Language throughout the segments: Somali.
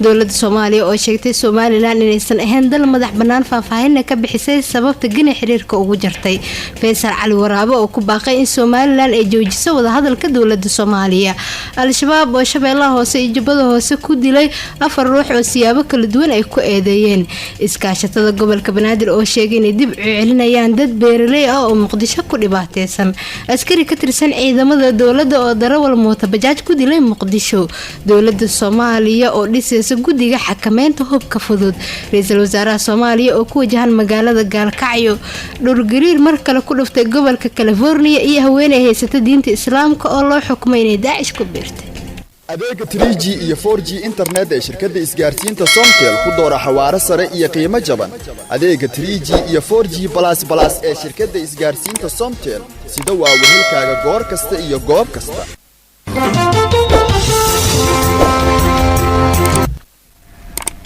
dowladda Soomaaliya oo sheegtay Somaliland inaysan ahayn dal madax bannaan faahfaahin ka bixisay sababta Guinea xiriirka ugu jartay Faysal Cali Waraabe oo ku baaqay in Somaliland ay joojiso wada hadalka dowladda Soomaaliya al-shabaab oo shabeellaha hoose iyo jubbada hoose ku dilay 4 ruux oo siyaabo kala duwan ay ku eedeeyeen iskaashatada gobolka Banaadir oo sheegay in dib u celinayaan dad beeraley ah oo Muqdisho ku dhibaataysan askari ka tirsan ciidamada dowladda oo darawal mooto bajaaj ku dilay Muqdisho dowladda Soomaaliya oo dhisaysa guddiga xakameynta hubka fudud ra'iisul wasaaraha Soomaaliya oo ku wajahan magaalada Gaalkacyo dhulgariir mar kale ku dhuftay gobolka California iyo haweeney haysata diinta Islaamka oo loo xukumay inay Daacish ku biirtay adeega 3G iyo 4G internet ee shirkadda isgaarsiinta Somtel ku doora xawaare sare iyo qiimo jaban adeega 3G iyo 4G plus ee shirkadda isgaarsiinta Somtel sida waa wehelkaaga goor kasta iyo goob kasta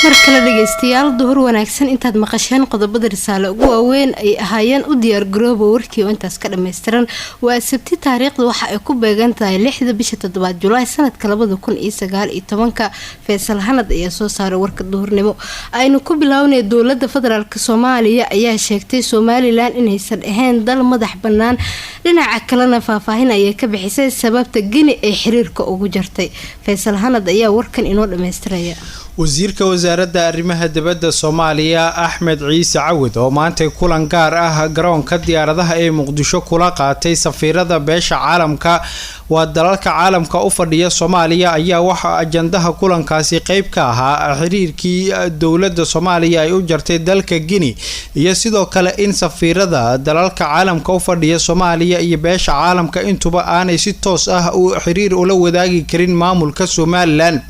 markale dhageystayaal duhur wanaagsan intaad maqasheen qodobada risaale ugu waaweyn ay ahaayeen u diyaar garooba warkii oo intaas ka dhameystiran waa sabti taariikhda waxa ay ku beegan tahay 6da bisha 7 Julaay sanadka 2019 Faysal Hanad ayaa soo saaray warka duhurnimo aynu ku bilownay dowladda federaalka Soomaaliya ayaa sheegtay Somaliland inaysan ahayn dal madax bannaan dhinaca kalena faahfaahin ay ka bixisay sababta Guinea ay xiriirka ugu jartay Faysal Hanad ayaa warkan inoo dhameystiraya wasiirka wasaaradda arrimaha dibadda Soomaaliya Axmed Ciise Cawid oo maanta kulan gaar ah garoonka diyaaradaha ee Muqdisho kula qaatay safiirada beesha caalamka waa dalalka caalamka u fadhiya Soomaaliya ayaa waxa ajandaha kulankaasi qayb ka ahaa xiriirkii dowladda Soomaaliya ay u jartay dalka Guinea iyo sidoo kale in safiirada dalalka caalamka u fadhiya Soomaaliya iyo beesha caalamka intuba aanay si toos ah u xiriir ula wadaagi karin maamulka Somaliland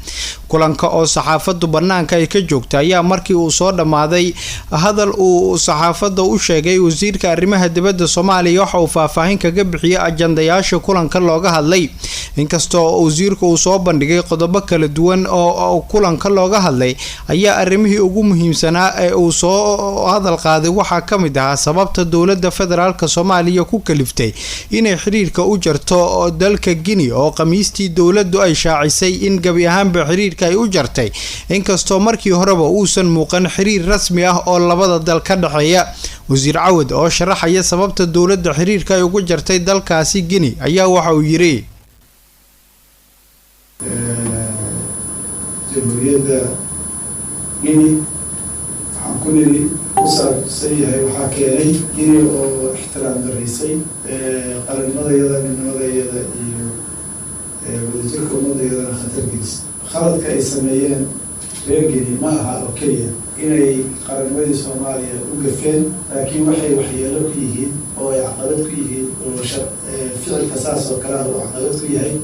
kulanka oo saxaafaddu banaanka ay ka joogtay ayaa markii uu soo dhamaaday hadal uu saxaafadda u sheegay wasiirka arrimaha dibadda Soomaaliya waxa uu faahfaahin kaga bixiyay ajandayaasha kulanka looga hadlay inkastoo wasiirku uu soo bandhigay qodobo kala duwan oo kulanka looga hadlay ayaa arrimihii ugu muhiimsanaa ee uu soo hadal qaaday waxa kamid ah sababta dowladda federaalka Soomaaliya ku kaliftay inay xiriirka u jarto dalka Guinea oo qamiistii dowladdu ay shaacisay in gabi ahaanba xiriirka ay u jartay inkastoo markii horeba uusan muuqan xiriir rasmi ah oo labada dal ka dhaxeeya wasiir Cawid oo sharaxaya sababta dowladda xiriirka ay ugu jartay dalkaasi Guinea ayaa waxa uu yiri jamhuuriyadda Guinea xakuniri sayahay waxa keenay Guinea oo ixtiraam dareysay qarannimadayada midnimadayada iyo wadajirka ummadayada khatar gelisay khaladka ay sameeyeen reer Guinea ma aha oo kaliya inay qarannimadii Soomaaliya u gafeen laakiin waxay waxyeelo ku yihiin oo ay caqabad ku yihiin oo ficilka saas oo kale ah oo caqabad ku yahay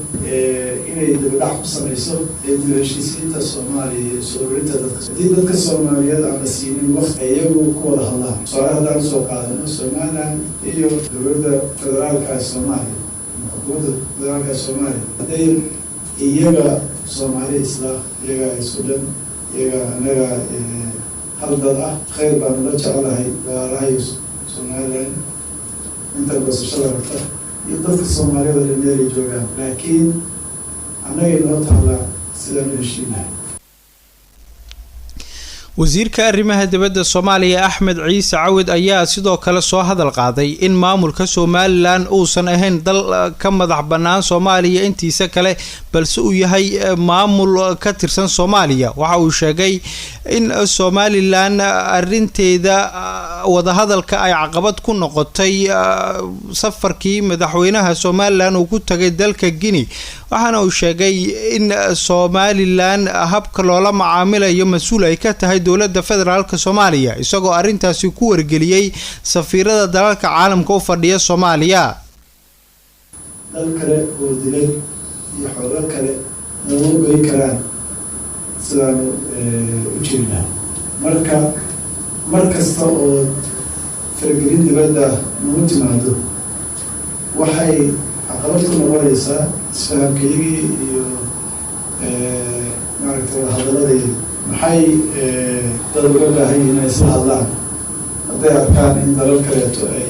inay dibadhac ku samayso heshiisiinta Soomaaliya iyo soo ururinta dadka haddii dadka Soomaaliyeed aan la siinin waqti iyagu ku wada hadlaan tusaale haddaan soo qaadano Somaliland iyo dowladda federaalka Soomaaliya xukuumadda federaalka Soomaaliya hadday iyaga Soomaaliya isla iyaga Suudaan iyaga anaga hal dad ah khayr baan la jecelahay walaalahay Somaliland inta basashada rabta iyo dadka Soomaalida meel ay joogaan laakiin anaga inoo taala sidaan u heshiinahay wasiirka arrimaha dibadda Soomaaliya Axmed Ciise Cawid ayaa sidoo kale soo hadal qaaday in maamulka Somaliland uusan ahayn dal ka madax bannaan Soomaaliya intiisa kale balse uu yahay maamul ka tirsan Soomaaliya waxa uu sheegay in Somaliland arinteeda wada hadalka ay caqabad ku noqotay safarkii madaxweynaha Somaliland uu ku tagay dalka Guinea waxaana uu sheegay in Somaliland habka loola macaamilayo mas'uul ay ka tahay dowladda federaalka Soomaaliya isagoo arintaasi ku wargeliyay safiirada dalalka caalamka u fadhiya Soomaaliya dal kale oo dilay iyo xoolo kale oo goyn karaan sidaan u jeednaa markasta oo fargelin dibadda nagu timaado waxay caqabad ku noqonaysaa isfahamkeygii iyo maaragtay hadalladii maxay dad uga baahan yihiin inay isla hadlaan hadday arkaan in dalal kaleeto ay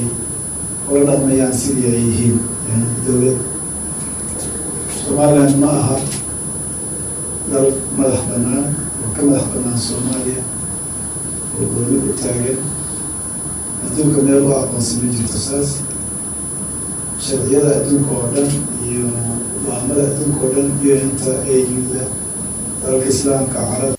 ula dhaqmayaan sidii ay yihiin dowlad Somaliland ma aha dal madax bannaan oo كما حكمنا الصومالية ودولة تاجر أدونك من الله أقوى بيجي القصاص شرعية أدونك ودن وعمل أدونك ودن أنت أيوة الإسلام كعرب.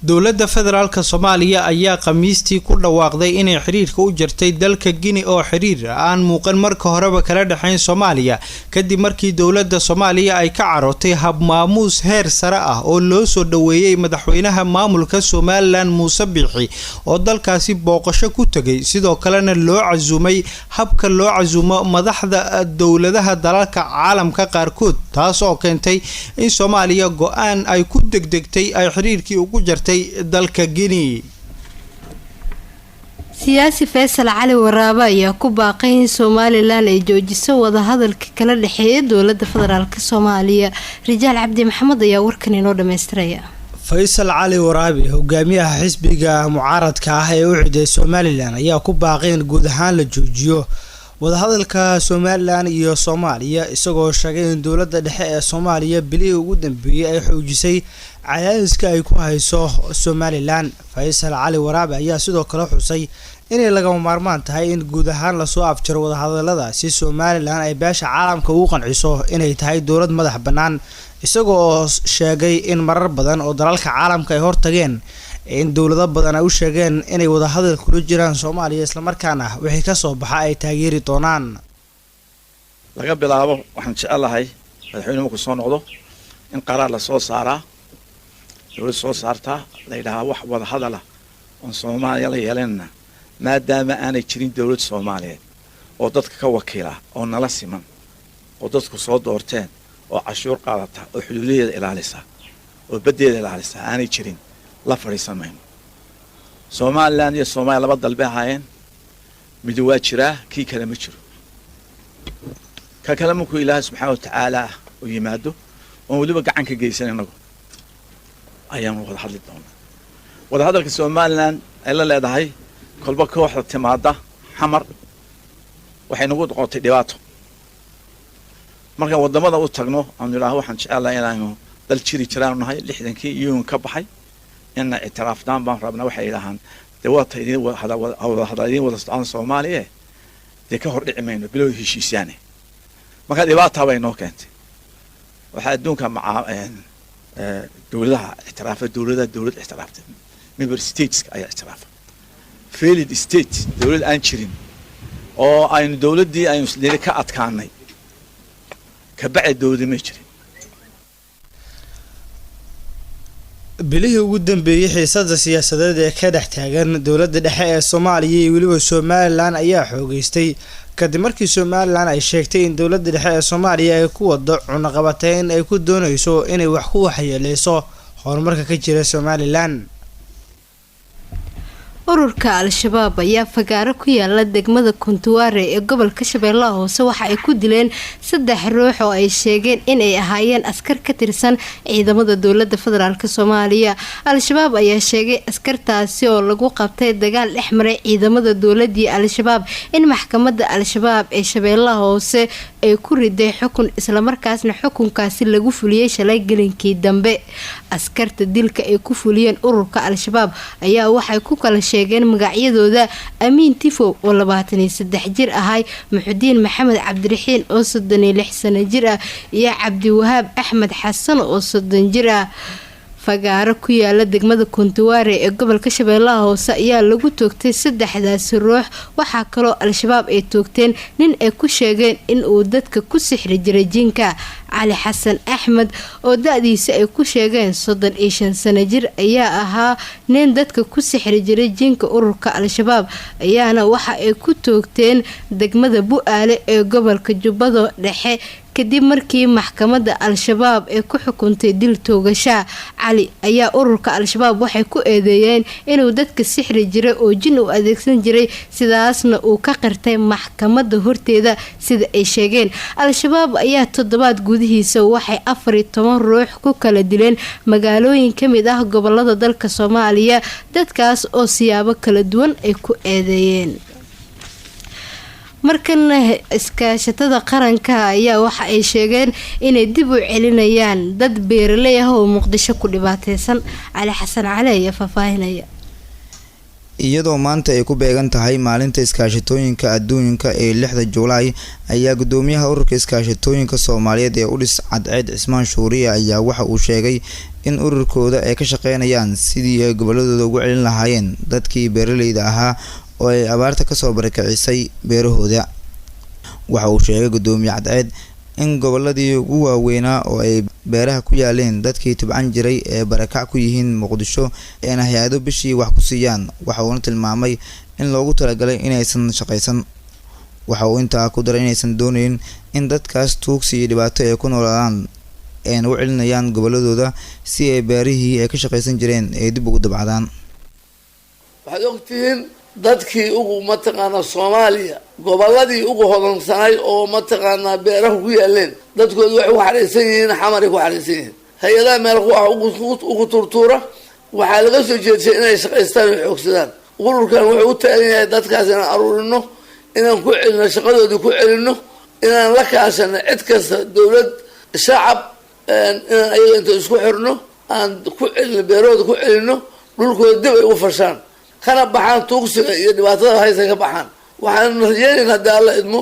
dowladda federaalka Soomaaliya ayaa khamiistii ku dhawaaqday inay xiriirka u jirtay dalka Guinea oo xiriir aan muuqan marka horeba kala dhaxayn Soomaaliya kadib markii dowladda Soomaaliya ay ka carotay hab maamuus heer sare ah oo loo soo dhaweeyay madaxweynaha maamulka Somaliland Muuse Biixi oo dalkaasi booqasho ku tagay sidoo kalena loo casuumay habka loo casuumo madaxda dowladaha dalalka caalamka qaarkood taas oo keentay in Soomaaliya go'aan ay ku degdegtay ay xiriirkii ugu jirtay dalka Guinea. siyaasi Faysal Cali Waraabe ayaa ku baaqay in Somaliland ay joojiso wada hadalka kala dhaxeeya dowladda federaalka Soomaaliya. Rijaal Cabdi Maxamed ayaa warkan inoo dhameystiraya. Faysal Cali Waraabe hogaamiyaha xisbiga mucaaradka ah ee u xiday Somaliland ayaa ku baaqay in guud ahaan la joojiyo wada hadalka Somaliland iyo Soomaaliya isagoo sheegay in dowladda dhexe ee Soomaaliya bilii ugu dambeeyay ay xoojisay cadaadiska ay ku hayso Somaliland. Faysal Cali Waraabe ayaa sidoo kale xusay inay laga maarmaan tahay in guud ahaan la soo afjaro wada hadallada si Somaliland ay beesha caalamka ugu qanciso inay tahay dowlad madax bannaan isagoo sheegay in marar badan oo dalalka caalamka ay hortageen in dowlado badan ay u sheegeen inay wada hadal kula jiraan Soomaaliya isla markaana wixii ka soo baxa ay taageeri doonaan. laga bilaabo waxaan jecelahay madaxweynuhu ku soo noqdo in qaraar la soo saaraa dowlad soo saartaa la yiraahdo wax wada hadal ah oo Soomaaliya la yeelana maadaama aanay jirin dowlad Soomaaliyeed oo dadka ka wakiila oo nala siman oo dadku soo doorteen oo cashuur qaadata oo xuduudadeeda ilaalisa oo badeeda ilaalisa aanay jirin la fariisamayno. Somaliland iyo Soomaaliya laba dalbe ahaayeen mid waa jira kii kale ma jiro ka kale markuu Ilaahay subxaanahu wa ta'aala u yimaado oo waliba gacan ka geysanayno ayaan wada hadli doonaa. wada hadalka Somaliland ay la leedahay kolba kooxda timaada xamar waxay nagu noqotay dhibaato marka wadamada u tagno aan ilaahay waxaan jecelahay inaanu dal jiri jiraan nahay 60kii iyuu ka baxay in itiraafdaan baan rabnaa waxay ilaahan dawladda idin wada socon Soomaaliya de ka hor dhicmayno bilow heshiisyaane marka dhibaato bay noo keentay waxa adduunka dowladaha itiraafada dowlad itiraafta member states ay itiraaf failed state dowlad aan jirin oo aynu dowladii aynu isleeyahay ka adkaanay ka bacay dowladda ma jirin. bilihii ugu dambeeyay xiisada siyaasadeed ee ka dhex taagan dowladda dhexe ee Soomaaliya iyo waliba Somaliland ayaa xoogeystay kadib markii Somaliland ay sheegtay in dowladda dhexe ee Soomaaliya ay ku wado cunaqabateyn ay ku doonayso inay wax ku waxyeeleyso horumarka ka jira Somaliland. ururka al-shabaab ayaa fagaaro ku yaala degmada Kuntuwaare ee gobolka Shabeellaha Hoose waxa ay ku dileen 3 ruux oo ay sheegeen in ay ahaayeen askar ka tirsan ciidamada dowladda federaalka Soomaaliya. al-shabaab ayaa sheegay askartaasi oo lagu qabtay dagaal dhexmaray ciidamada dowladda iyo al-shabaab in maxkamadda al-shabaab ee Shabeellaha Hoose ay ku riday xukun isla markaasna xukunkaasi lagu fuliyay shalay galinkii dambe. askarta dilka ay ku fuliyeen ururka al-shabaab ayaa waxay ku kala sheegeen magacyadooda Amiin Tifo oo 23 jir ahay, Muxudiin Maxamed Cabdiraxiin oo 36 sano jir ah iyo Cabdi Wahaab Axmed Xasan oo 30 jir ah. fagaaro ku yaala degmada Kuntuwaare ee gobolka Shabeellaha Hoose ayaa lagu toogtay 3daas ruux. waxaa kaloo al-shabaab ay toogteen nin ay ku sheegeen in uu dadka ku sixri jiray jinka. Cali Xasan Axmed oo da'diisa ay ku sheegeen 35 sano jir ayaa ahaa nin dadka ku sixri jiray jinka ururka al-shabaab ayaana waxa ay ku toogteen degmada Bu'aale ee gobolka Jubbada Dhexe kadib markii maxkamadda al-shabaab ay ku xukuntay dil toogasho. Cali ayaa ururka al-shabaab waxay ku eedeeyeen inuu dadka sixri jiray oo jin u adeegsan jiray sidaasna uu ka qirtay maxkamadda horteeda sida ay sheegeen. al-shabaab ayaa toddobaad gudihiisa waxay 14 ruux ku kala dileen magaalooyin ka mid ah gobolada dalka Soomaaliya dadkaas oo siyaabo kala duwan ay ku eedeeyeen. markana iskaashatada qaranka ayaa waxa ay sheegeen inay dib u celinayaan dad beeraley ah oo muqdisho ku dhibaateysan. cali xasan cali ayaa faahfaahinaya. iyadoo maanta ay ku beegan tahay maalinta iskaashatooyinka adduunka ee 6 Juulaay ayaa gudoomiyaha ururka iskaashatooyinka Soomaaliyeed ee Udhis Cadceed Cismaan Shuuriye ayaa waxa uu sheegay in ururkooda ay ka shaqeynayaan sidii ay goboladooda ugu celin lahaayeen dadkii beeraleyda ahaa oo ay abaarta ka soo barakicisay beerahooda. waxa uu sheegay gudoomiye Cadceed in goboladii ugu waaweynaa oo ay beeraha ku yaaleen dadkii tibcan jiray ee barakac ku yihiin Muqdisho ee hay'ado bishii wax ku siiyaan. waxa uu tilmaamay in loogu talagalay inaysan shaqaysan. waxa uu intaa ku daray inaysan doonayn in dadkaas tuugsi iyo dhibaato ay ku noolaadaan ee u celinayaan goboladooda si ay beerihii ay ka shaqaysan jireen ay dib ugu dabcadaan. waxaad ogtihiin dadkii ugu mataqaanaa Soomaaliya goboladii ugu hodansanay oo mataqaanaa beeraha ku yaaleen dadkoodu waxay ku xariisan yihiin xamar ku xariisan yihiin hay'adaha meel ugu turtuura waxaa laga soo jeedsay inay shaqaystaan oo xoogsadaan. ururkan wuxuu u taagan yahay dadkaas inaan aruurino inaan ku celino shaqadoodii ku celino inaan la kaashano cid kasta dowlad shacab inaan ayaga inta isku xirno aan ku celino beerahooda ku celino dhulkooda dib ay ugu fashaan kana baxaan tuugsiga iyo dhibaatada haysa ka baxaan. waxaan rajeynaynaa haddii alla idmo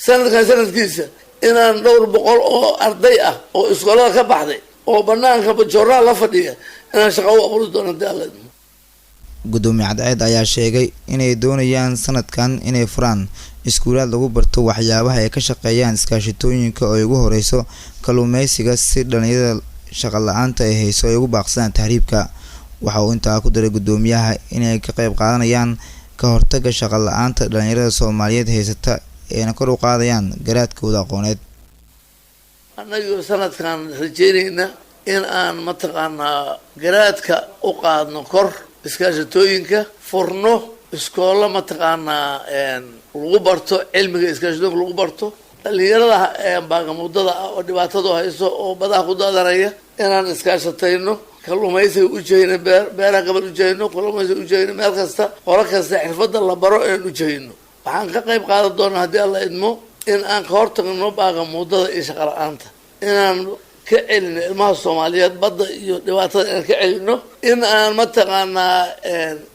sanadkan sanadkiisa inaan dhowr boqol oo arday ah oo iskoolada ka baxday oo banaanka joornaal la fadhiya inaan shaqo u abuuri doono haddii alla idmo. gudoomiye Cadceed ayaa sheegay inay doonayaan sanadkan inay furaan iskuulaad lagu barto waxyaabaha ay ka shaqeeyaan iskaashatooyinka oo ugu horeyso kalluumeysiga si dhalinyarada shaqo la'aanta ay hayso ay ugu baaqsadaan tahriibka. waxa uu intaa ku daray gudoomiyaha inay ka qayb qaadanayaan ka hortagga shaqo la'aanta dhalinyarada Soomaaliyeed haysata ee kor u qaadayaan garaadkooda aqooneed. annagu sanadkan rajeynayna in aan mataqaanaa garaadka u qaadno kor iskaashatooyinka furno iskoola mataqaanaa lagu barto cilmiga iskaashatooyinka lagu barto dhalinyarada baagamuddada ah oo dhibaatadu hayso oo badaha ku daadanaya inaan iskaashatayno kalluumaysiga u jeeyno beeraha gabal u jeeyno kalluumaysiga u jeeyno meel kasta qolo kasta xirfadda la baro inaan u jeeyno. waxaan ka qayb qaadan doonaa haddii alla idmo in aan ka hortagno baagamuddada iyo shaqo la-aanta inaan ka celino ilmaha Soomaaliyeed badda iyo dhibaatada inaan ka celino in aan mataqaanaa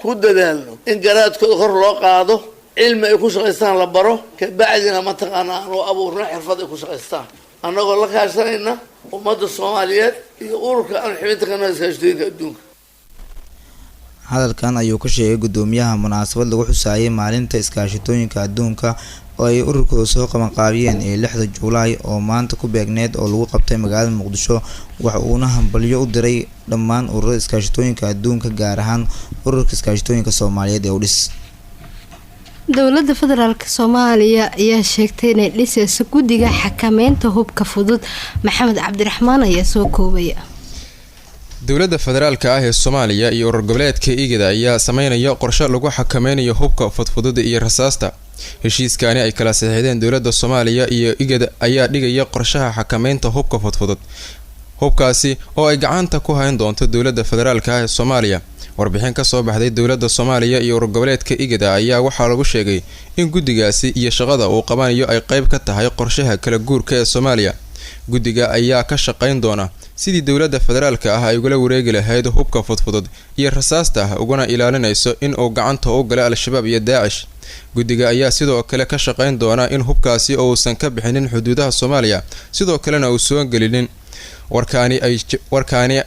ku dadaalno in garaadkooda kor loo qaado cilmi ay ku shaqaystaan la baro kabacdina mataqaanaa aan u abuurno xirfad ay ku shaqaystaan annagoo la kaashanayna ummadda Soomaaliyeed iyo ururka aan xubinta ka nahay iskaashatooyinka adduunka. hadalkan ayuu ka sheegay gudoomiyaha munaasabad lagu xusaayay maalinta iskaashatooyinka adduunka oo ay ururkooda soo qaban qaabiyeen ee 6 Juulaay oo maanta ku beegneed oo lagu qabtay magaalada Muqdisho. waxa uuna hambalyo u diray dhammaan ururada iskaashatooyinka adduunka gaar ahaan ururka iskaashatooyinka Soomaaliyeed ee Udhis. dowladda federaalk Soomaaliya ayaa sheegtay inay dhisayso guddiga xakameynta hubka fudud. maxamed cabdiraxmaan ayaa soo koobaya. dowladda federaalka ah ee Soomaaliya iyo urur goboleedka IGAD ayaa sameynaya qorshe lagu xakameynayo hubka fudfudud iyo rasaasta. heshiiskani ay kala saxiixdeen dowladda Soomaaliya iyo IGAD ayaa dhigaya qorshaha xakameynta hubka fudfudud. hubkaasi oo ay gacanta ku hayn doonto dowladda federaalka ah ee Soomaaliya. warbixin ka soo baxday dowladda Soomaaliya iyo urur goboleedka IGAD ayaa waxaa lagu sheegay in guddigaasi iyo shaqada uu qabanayo ay qayb ka tahay qorshaha kala guurka ee Soomaaliya. guddiga ayaa ka shaqeyn doona sidii dowladda federaalka ah ay ugala wareegi lahayd hubka fudfudud iyo rasaasta uguna ilaalinayso in uu gacanta u galo al-shabaab iyo Daacish. guddiga ayaa sidoo kale ka shaqeyn doona in hubkaasi uusan ka bixinin xuduudaha Soomaaliya sidoo kalena uu soo gelinin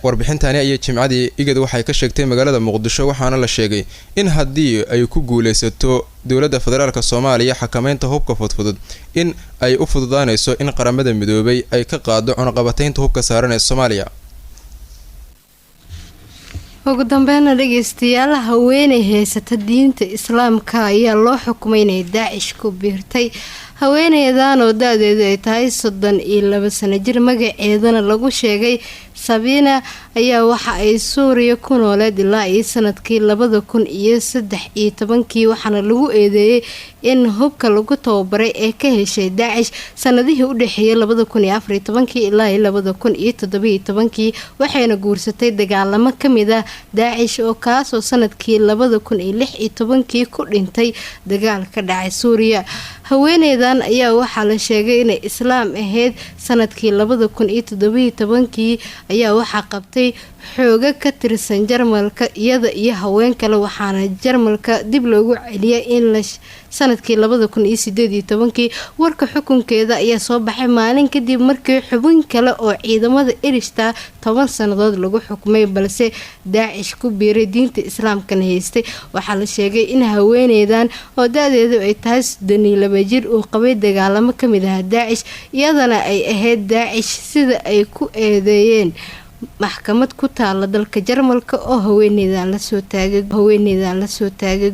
warbixintani ayay jimcadii IGAD waxay ka sheegtay magaalada Muqdisho waxaana la sheegay in haddii ay ku guuleysato dowladda federaalka Soomaaliya xakameynta hubka fudfudud in ay u fududaanayso in qaramada midoobay ay ka qaado cunaqabataynta hubka saaran ee Soomaaliya. ugu dambeynna dhageystayaal haweeney haysata diinta islaamka ayaa loo xukumay inay Daacish ku biirtay. haweeneydan oo da-deedu ay tahay 32 sano jir magaceedana lagu sheegay Sabiina ayaa waxa ay Suuriya ku nooleed ilaa iyo sanadkii 2013 waxaana lagu eedeeyay in hubka lagu tababaray ee ka heshay Daacish sanadihii u dhaxeeyay 2014 ilaa 2017 waxayna guursatay dagaalamo kamid ah Daacish oo kaasoo sanadkii 2016 ku dhintay dagaal ka dhacay Suuriya. haweeneydan ayaa waxaa la sheegay inay islaam ahayd sanadkii 2017 ayaa waxaa qabtay xooga ka tirsan Jarmalka iyada iyo haween kale waxaana Jarmalka dib loogu celiyay in la sanadkii 2018 warka xukunkeeda ayaa soo baxay maalin kadib markii xubin kale oo ciidamada Irishta 10 sanadood lagu xukumay balse Daesh ku biiray diinta islaamka haystay waxaa la sheegay in haweeneydan oo da'deedu ay tahay 22 jir uu qabay dagaalamo kamid ah Daesh iyadana ay ahayd Daesh sida ay ku eedeeyeen maxkamad ku taala dalka Jarmalka oo haweeneydan la soo taagay